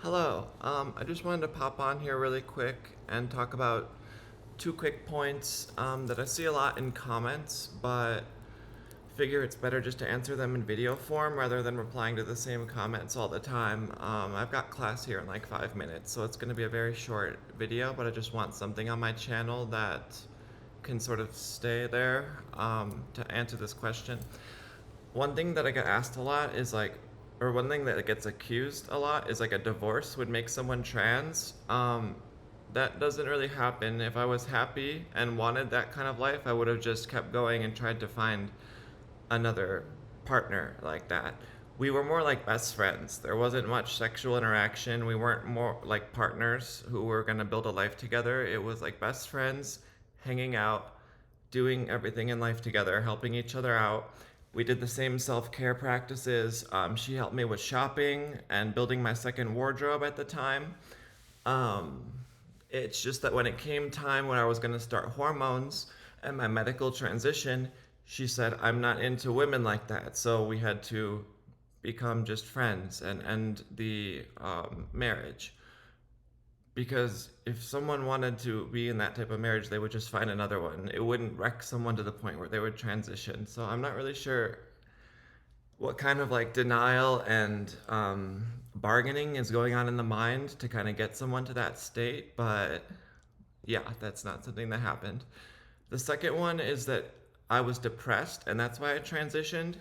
Hello. I just wanted to pop on here really quick and talk about two quick points that I see a lot in comments, but figure it's better just to answer them in video form rather than replying to the same comments all the time. I've got class here in like 5 minutes, so it's going to be a very short video, but I just want something on my channel that can sort of stay there to answer this question. One thing that I get asked a lot is like, or one thing that gets accused a lot is like a divorce would make someone trans. That doesn't really happen. If I was happy and wanted that kind of life, I would have just kept going and tried to find another partner like that. We were more like best friends. There wasn't much sexual interaction. We weren't more like partners who were going to build a life together. It was like best friends hanging out, doing everything in life together, helping each other out. We did the same self-care practices. She helped me with shopping and building my second wardrobe at the time. Um, it's just that when it came time when I was going to start hormones and my medical transition, she said, I'm not into women like that. So we had to become just friends and end the marriage. Because if someone wanted to be in that type of marriage, they would just find another one. It wouldn't wreck someone to the point where they would transition. So I'm not really sure what kind of like denial and bargaining is going on in the mind to kind of get someone to that state. But yeah, that's not something that happened. The second one is that I was depressed and that's why I transitioned.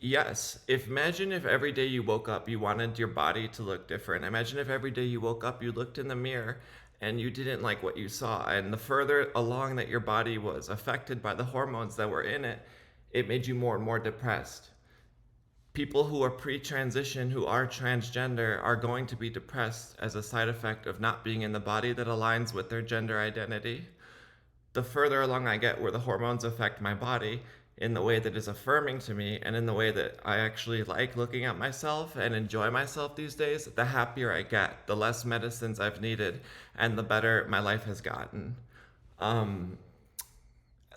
Yes. If imagine if every day you woke up you wanted your body to look different. Imagine if every day you woke up you looked in the mirror and you didn't like what you saw. And the further along that your body was affected by the hormones that were in it, it made you more and more depressed. People who are pre-transition, who are transgender, are going to be depressed as a side effect of not being in the body that aligns with their gender identity. The further along I get where the hormones affect my body in the way that is affirming to me and in the way that I actually like looking at myself and enjoy myself these days, the happier I get, the less medicines I've needed, and the better my life has gotten. Um,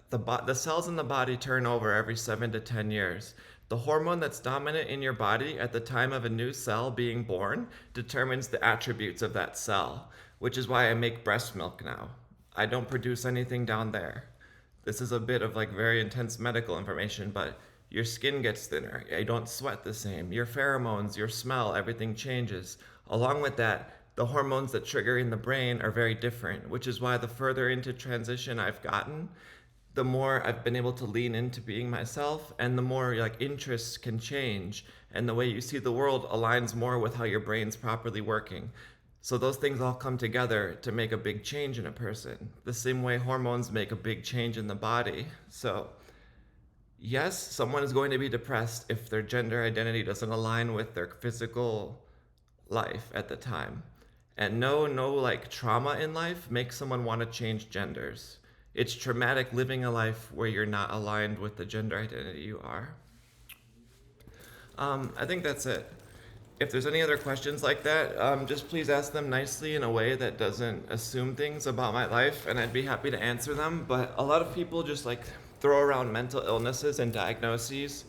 the cells in the body turn over every 7 to 10 years. The hormone that's dominant in your body at the time of a new cell being born determines the attributes of that cell, which is why I make breast milk now. I don't produce anything down there. This is a bit of like very intense medical information, but your skin gets thinner. You don't sweat the same. Your pheromones, your smell, everything changes. Along with that, the hormones that trigger in the brain are very different, which is why the further into transition I've gotten, the more I've been able to lean into being myself, and the more like interests can change and the way you see the world aligns more with how your brain's properly working. So those things all come together to make a big change in a person. The same way hormones make a big change in the body. So yes, someone is going to be depressed if their gender identity doesn't align with their physical life at the time. And no like trauma in life makes someone want to change genders. It's traumatic living a life where you're not aligned with the gender identity you are. I think that's it. If there's any other questions like that, just please ask them nicely in a way that doesn't assume things about my life, and I'd be happy to answer them. But a lot of people just like throw around mental illnesses and diagnoses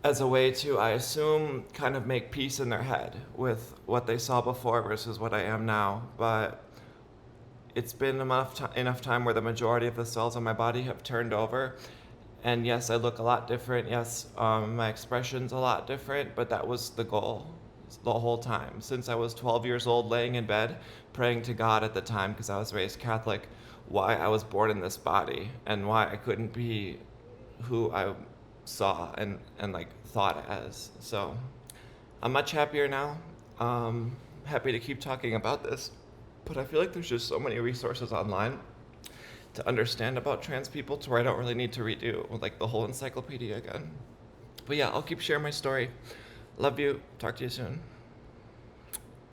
as a way to, I assume, kind of make peace in their head with what they saw before versus what I am now. But it's been enough time where the majority of the cells in my body have turned over. And yes, I look a lot different. Yes, my expression's a lot different, but that was the goal the whole time. Since I was 12 years old, laying in bed, praying to God at the time, because I was raised Catholic, why I was born in this body and why I couldn't be who I saw and like thought as. So I'm much happier now. Happy to keep talking about this, but I feel like there's just so many resources online to understand about trans people to where I don't really need to redo like the whole encyclopedia again. But yeah, I'll keep sharing my story. Love you. Talk to you soon.